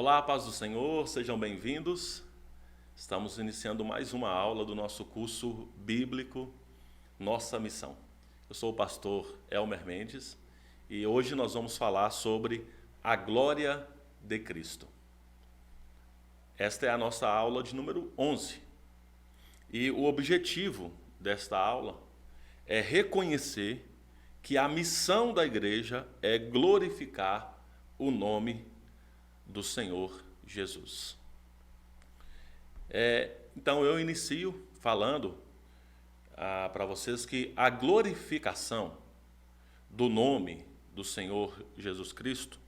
Olá, paz do Senhor, sejam bem-vindos. Estamos iniciando mais uma aula do nosso curso bíblico Nossa Missão. Eu sou o pastor Elmer Mendes e hoje nós vamos falar sobre a glória de Cristo. Esta é a nossa aula de número 11. E o objetivo desta aula é reconhecer que a missão da igreja é glorificar o nome do Senhor Jesus. Então eu inicio falando para vocês que a glorificação do nome do Senhor Jesus Cristo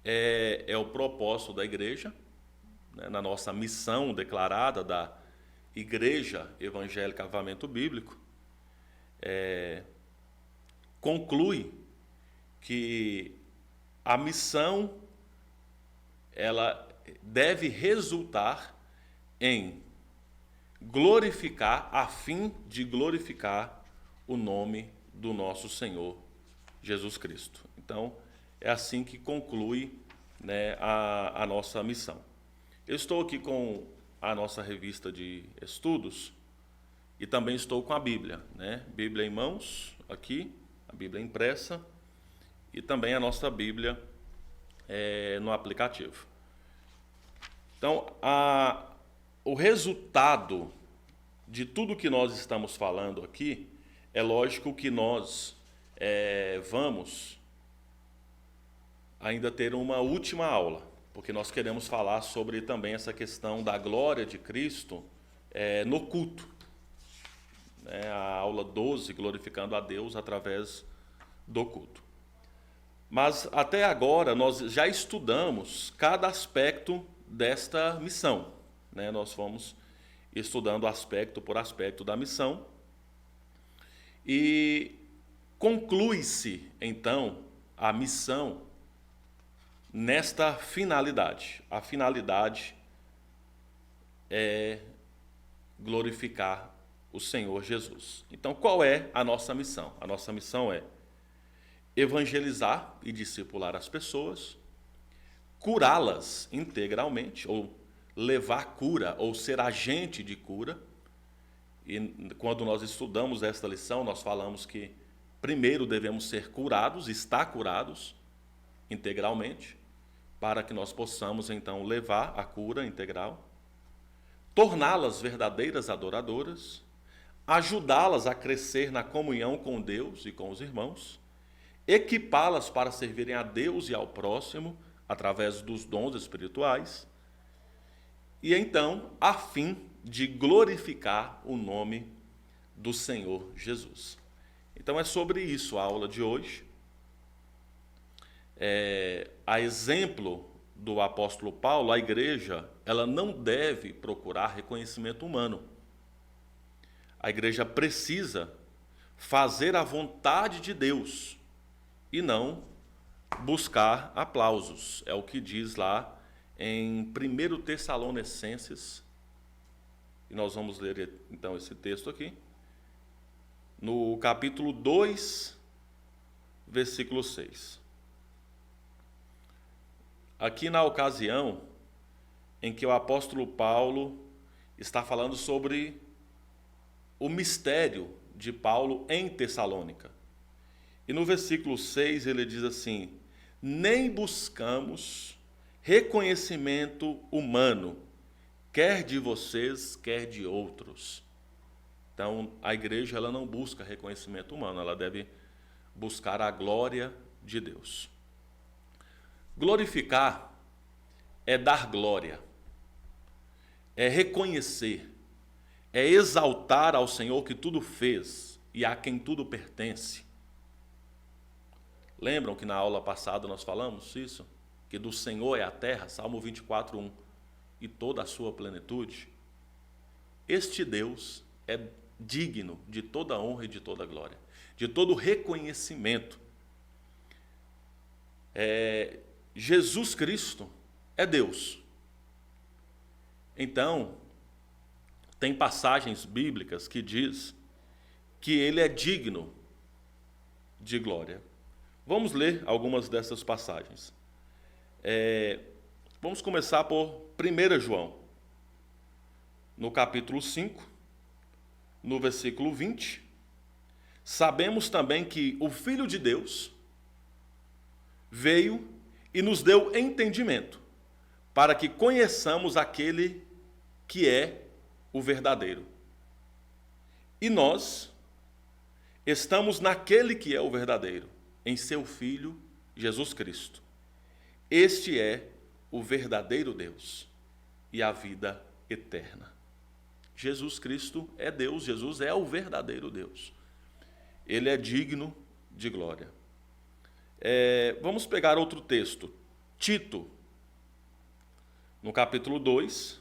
é o propósito da igreja, né, na nossa missão declarada da Igreja Evangélica Avivamento Bíblico, conclui que a missão ela deve resultar em glorificar, a fim de glorificar o nome do nosso Senhor Jesus Cristo. Então, é assim que conclui, né, a nossa missão. Eu estou aqui com a nossa revista de estudos e também estou com a Bíblia, né? Bíblia em mãos, aqui, a Bíblia impressa e também a nossa Bíblia no aplicativo. Então, o resultado de tudo que nós estamos falando aqui, é lógico que nós vamos ainda ter uma última aula, porque nós queremos falar sobre também essa questão da glória de Cristo no culto. A aula 12, glorificando a Deus através do culto. Mas até agora nós já estudamos cada aspecto desta missão, né? Nós vamos estudando aspecto por aspecto da missão e conclui-se então a missão nesta finalidade. A finalidade é glorificar o Senhor Jesus. Então, qual é a nossa missão? A nossa missão é evangelizar e discipular as pessoas, curá-las integralmente, ou levar cura, ou ser agente de cura. E quando nós estudamos esta lição, nós falamos que primeiro devemos ser curados, estar curados integralmente, para que nós possamos então levar a cura integral, torná-las verdadeiras adoradoras, ajudá-las a crescer na comunhão com Deus e com os irmãos, equipá-las para servirem a Deus e ao próximo através dos dons espirituais, e então, a fim de glorificar o nome do Senhor Jesus. Então é sobre isso a aula de hoje. A exemplo do apóstolo Paulo, a igreja ela não deve procurar reconhecimento humano. A igreja precisa fazer a vontade de Deus e não buscar aplausos. É o que diz lá em 1 Tessalonicenses, e nós vamos ler então esse texto aqui, no capítulo 2, versículo 6. Aqui na ocasião em que o apóstolo Paulo está falando sobre o mistério de Paulo em Tessalônica. E no versículo 6 ele diz assim: nem buscamos reconhecimento humano, quer de vocês, quer de outros. Então, a igreja ela não busca reconhecimento humano, ela deve buscar a glória de Deus. Glorificar é dar glória, é reconhecer, é exaltar ao Senhor que tudo fez e a quem tudo pertence. Lembram que na aula passada nós falamos isso? Que do Senhor é a terra, Salmo 24:1, e toda a sua plenitude. Este Deus é digno de toda honra e de toda glória, de todo reconhecimento. Jesus Cristo é Deus. Então, tem passagens bíblicas que diz que ele é digno de glória. Vamos ler algumas dessas passagens. Vamos começar por 1 João, no capítulo 5, no versículo 20. Sabemos também que o Filho de Deus veio e nos deu entendimento, para que conheçamos aquele que é o verdadeiro. E nós estamos naquele que é o verdadeiro, em seu Filho, Jesus Cristo. Este é o verdadeiro Deus e a vida eterna. Jesus Cristo é Deus, Jesus é o verdadeiro Deus. Ele é digno de glória. Vamos pegar outro texto, Tito, no capítulo 2,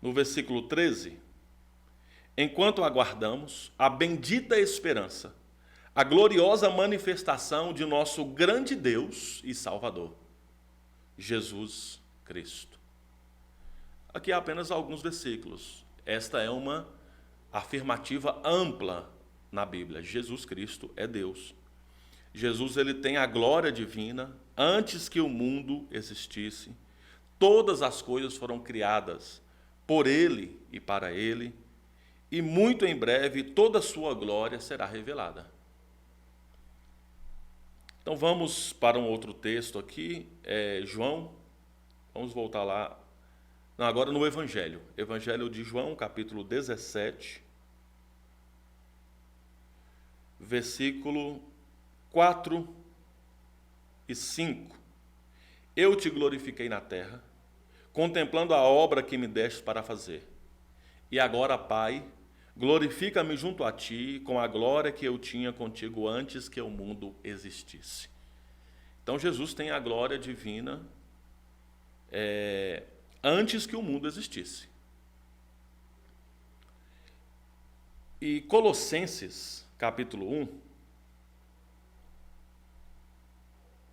no versículo 13. Enquanto aguardamos a bendita esperança, a gloriosa manifestação de nosso grande Deus e Salvador, Jesus Cristo. Aqui há apenas alguns versículos. Esta é uma afirmativa ampla na Bíblia. Jesus Cristo é Deus. Jesus, ele tem a glória divina. Antes que o mundo existisse, todas as coisas foram criadas por ele e para ele, e muito em breve toda a sua glória será revelada. Então vamos para um outro texto aqui, João, vamos voltar lá, não, agora no Evangelho de João, capítulo 17, versículo 4 e 5. Eu te glorifiquei na terra, contemplando a obra que me deste para fazer. E agora, Pai, glorifica-me junto a ti com a glória que eu tinha contigo antes que o mundo existisse. Então Jesus tem a glória divina antes que o mundo existisse. E Colossenses, capítulo 1,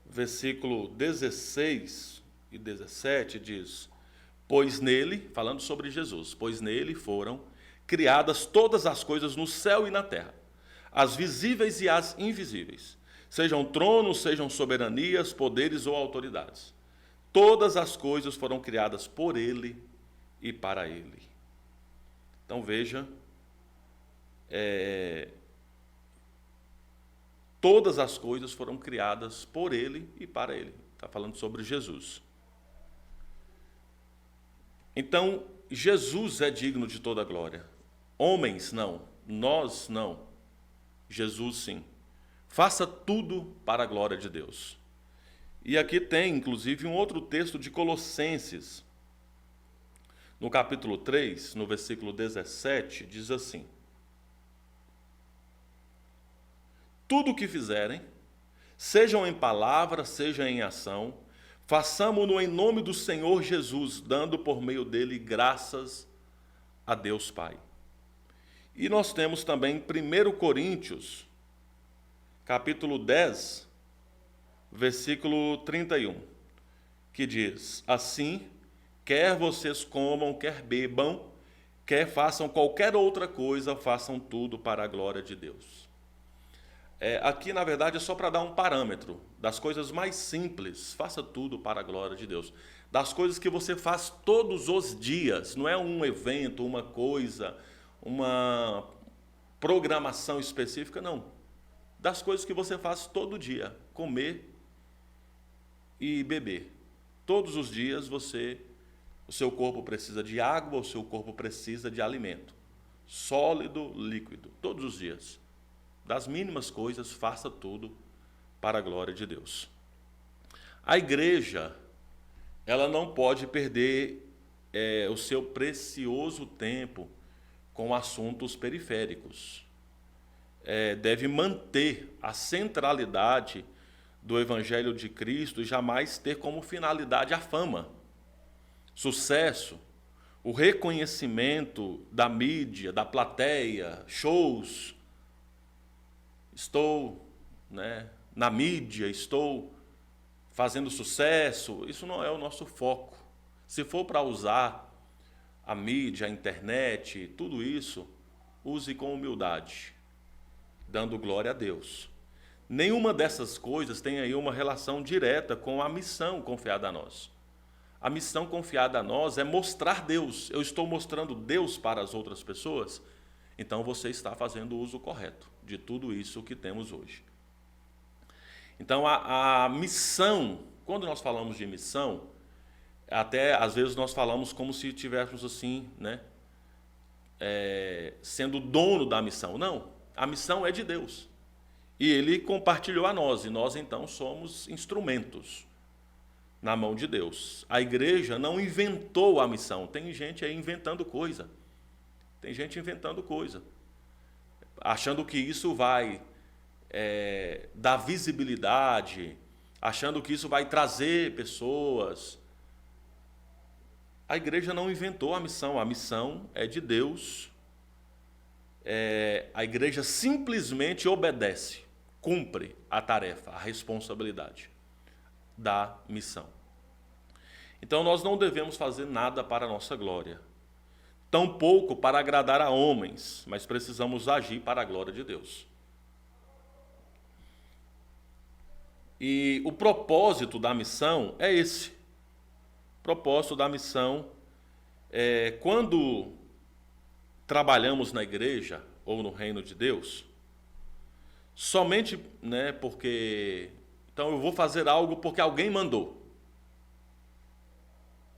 versículo 16 e 17 diz: pois nele, falando sobre Jesus, pois nele foram criadas todas as coisas no céu e na terra, as visíveis e as invisíveis, sejam tronos, sejam soberanias, poderes ou autoridades. Todas as coisas foram criadas por ele e para ele. Então veja, todas as coisas foram criadas por ele e para ele. Está falando sobre Jesus. Então, Jesus é digno de toda glória. Homens não, nós não. Jesus sim. Faça tudo para a glória de Deus. E aqui tem, inclusive, um outro texto de Colossenses. No capítulo 3, no versículo 17, diz assim: tudo o que fizerem, sejam em palavra, seja em ação, façamo-no em nome do Senhor Jesus, dando por meio dele graças a Deus Pai. E nós temos também 1 Coríntios, capítulo 10, versículo 31, que diz: assim, quer vocês comam, quer bebam, quer façam qualquer outra coisa, façam tudo para a glória de Deus. Aqui, na verdade, é só para dar um parâmetro das coisas mais simples. Faça tudo para a glória de Deus. Das coisas que você faz todos os dias. Não é um evento, uma coisa, uma programação específica, não. Das coisas que você faz todo dia. Comer e beber. Todos os dias o seu corpo precisa de água, o seu corpo precisa de alimento. Sólido, líquido. Todos os dias. Das mínimas coisas, faça tudo para a glória de Deus. A igreja, ela não pode perder o seu precioso tempo com assuntos periféricos. Deve manter a centralidade do Evangelho de Cristo e jamais ter como finalidade a fama, sucesso, o reconhecimento da mídia, da plateia, shows. Estou na mídia, estou fazendo sucesso. Isso não é o nosso foco. Se for para usar a mídia, a internet, tudo isso, use com humildade, dando glória a Deus. Nenhuma dessas coisas tem aí uma relação direta com a missão confiada a nós. A missão confiada a nós é mostrar Deus. Eu estou mostrando Deus para as outras pessoas, então você está fazendo o uso correto de tudo isso que temos hoje. Então, a missão, quando nós falamos de missão, até às vezes nós falamos como se tivéssemos assim, né, sendo dono da missão. Não, a missão é de Deus. E Ele compartilhou a nós, e nós então somos instrumentos na mão de Deus. A igreja não inventou a missão. Tem gente aí inventando coisa. Tem gente inventando coisa, achando que isso vai dar visibilidade, achando que isso vai trazer pessoas. A igreja não inventou a missão é de Deus. A igreja simplesmente obedece, cumpre a tarefa, a responsabilidade da missão. Então nós não devemos fazer nada para a nossa glória, tampouco para agradar a homens, mas precisamos agir para a glória de Deus. E o propósito da missão é esse. O propósito da missão é quando trabalhamos na igreja ou no reino de Deus, somente, né, porque então eu vou fazer algo porque alguém mandou.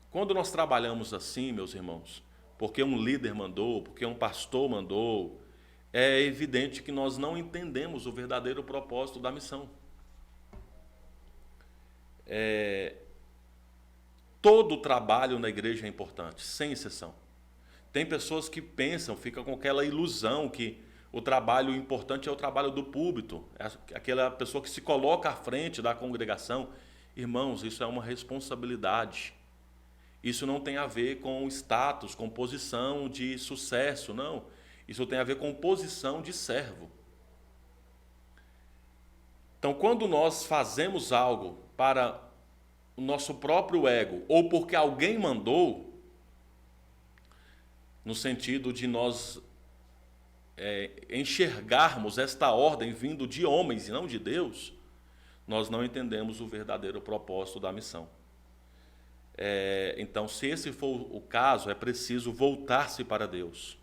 Quando nós trabalhamos assim, meus irmãos, porque um líder mandou, porque um pastor mandou, é evidente que nós não entendemos o verdadeiro propósito da missão. Todo trabalho na igreja é importante, sem exceção. Tem pessoas que pensam, ficam com aquela ilusão que o trabalho importante é o trabalho do púlpito, aquela pessoa que se coloca à frente da congregação. Irmãos, isso é uma responsabilidade. Isso não tem a ver com status, com posição de sucesso, não. Isso tem a ver com posição de servo. Então, quando nós fazemos algo para o nosso próprio ego, ou porque alguém mandou, no sentido de nós enxergarmos esta ordem vindo de homens e não de Deus, nós não entendemos o verdadeiro propósito da missão. Então, se esse for o caso, é preciso voltar-se para Deus,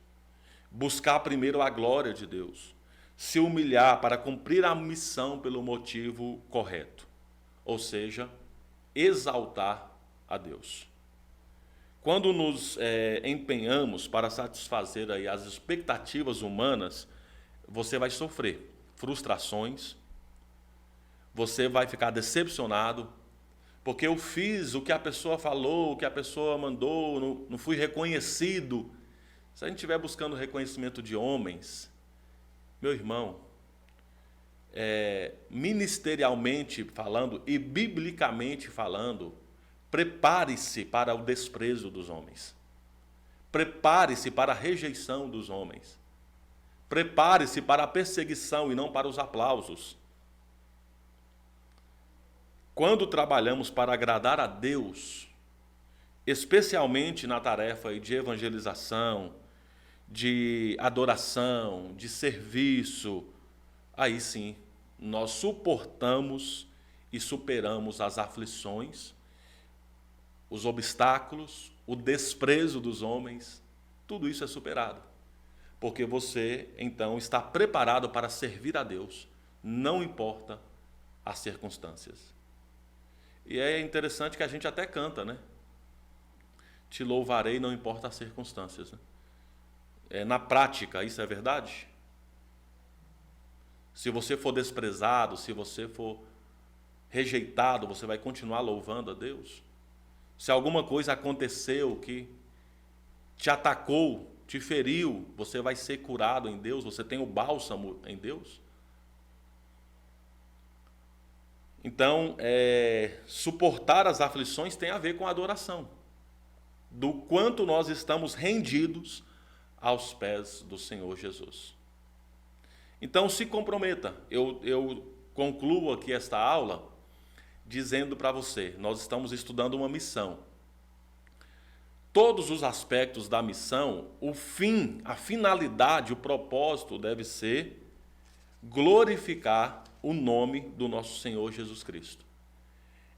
buscar primeiro a glória de Deus, se humilhar para cumprir a missão pelo motivo correto, ou seja, exaltar a Deus. Quando nos empenhamos para satisfazer aí as expectativas humanas, você vai sofrer frustrações, você vai ficar decepcionado, porque eu fiz o que a pessoa falou, o que a pessoa mandou, não fui reconhecido. Se a gente estiver buscando reconhecimento de homens, meu irmão, ministerialmente falando e biblicamente falando, prepare-se para o desprezo dos homens. Prepare-se para a rejeição dos homens. Prepare-se para a perseguição e não para os aplausos. Quando trabalhamos para agradar a Deus, especialmente na tarefa de evangelização, de adoração, de serviço, aí sim, nós suportamos e superamos as aflições, os obstáculos, o desprezo dos homens, tudo isso é superado. Porque você, então, está preparado para servir a Deus, não importa as circunstâncias. E é interessante que a gente até canta, né? Te louvarei, não importa as circunstâncias. Né? Na prática, isso é verdade? Se você for desprezado, se você for rejeitado, você vai continuar louvando a Deus? Se alguma coisa aconteceu que te atacou, te feriu, você vai ser curado em Deus? Você tem o bálsamo em Deus? Então, suportar as aflições tem a ver com a adoração, do quanto nós estamos rendidos aos pés do Senhor Jesus. Então, se comprometa. Eu concluo aqui esta aula dizendo para você, nós estamos estudando uma missão. Todos os aspectos da missão, o fim, a finalidade, o propósito deve ser glorificar o nome do nosso Senhor Jesus Cristo.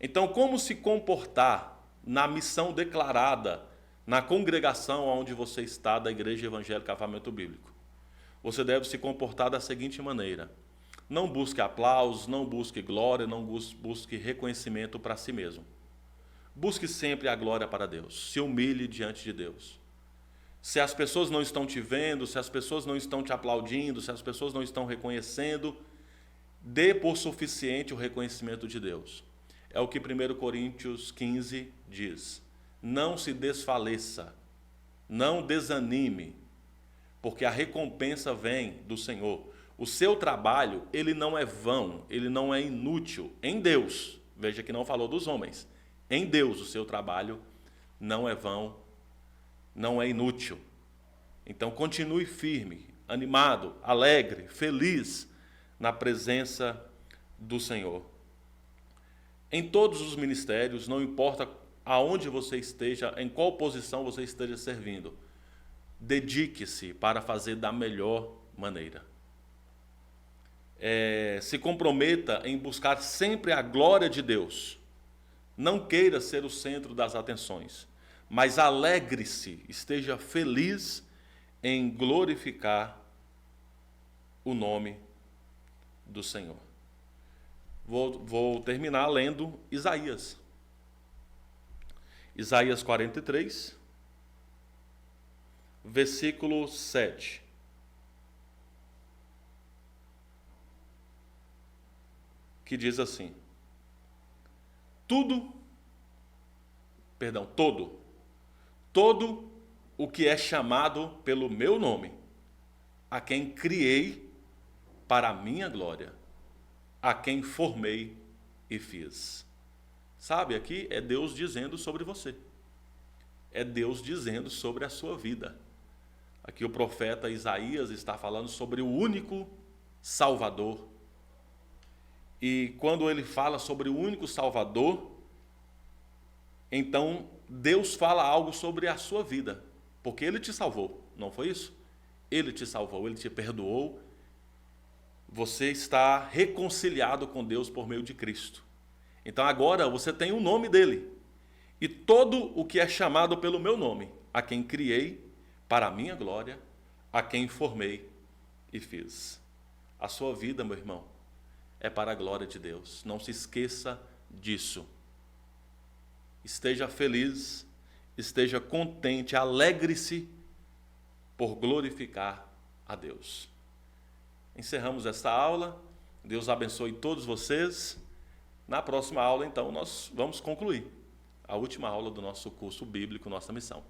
Então, como se comportar na missão declarada na congregação onde você está da Igreja Evangélica Avivamento Bíblico? Você deve se comportar da seguinte maneira: não busque aplausos, não busque glória, não busque reconhecimento para si mesmo. Busque sempre a glória para Deus, se humilhe diante de Deus. Se as pessoas não estão te vendo, se as pessoas não estão te aplaudindo, se as pessoas não estão reconhecendo, dê por suficiente o reconhecimento de Deus. É o que 1 Coríntios 15 diz. Não se desfaleça, não desanime, porque a recompensa vem do Senhor. O seu trabalho, ele não é vão, ele não é inútil em Deus. Veja que não falou dos homens. Em Deus, o seu trabalho não é vão, não é inútil. Então, continue firme, animado, alegre, feliz na presença do Senhor. Em todos os ministérios, não importa aonde você esteja, em qual posição você esteja servindo, dedique-se para fazer da melhor maneira. Se comprometa em buscar sempre a glória de Deus. Não queira ser o centro das atenções, mas alegre-se, esteja feliz em glorificar o nome do Senhor. Vou terminar lendo Isaías. Isaías 43, versículo 7. Que diz assim: todo o que é chamado pelo meu nome, a quem criei para a minha glória, a quem formei e fiz. Sabe, aqui é Deus dizendo sobre você. É Deus dizendo sobre a sua vida. Aqui o profeta Isaías está falando sobre o único Salvador. E quando ele fala sobre o único Salvador, então Deus fala algo sobre a sua vida, porque Ele te salvou, não foi isso? Ele te salvou, Ele te perdoou, você está reconciliado com Deus por meio de Cristo. Então agora você tem o nome dEle, e todo o que é chamado pelo meu nome, a quem criei para a minha glória, a quem formei e fiz. A sua vida, meu irmão, é para a glória de Deus, não se esqueça disso. Esteja feliz, esteja contente, alegre-se por glorificar a Deus. Encerramos esta aula, Deus abençoe todos vocês. Na próxima aula, então, nós vamos concluir a última aula do nosso curso bíblico, nossa missão.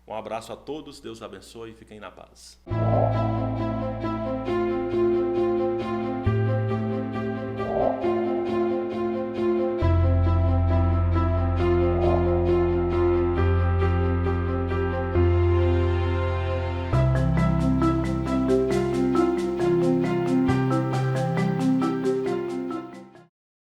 Um abraço a todos, Deus abençoe e fiquem na paz.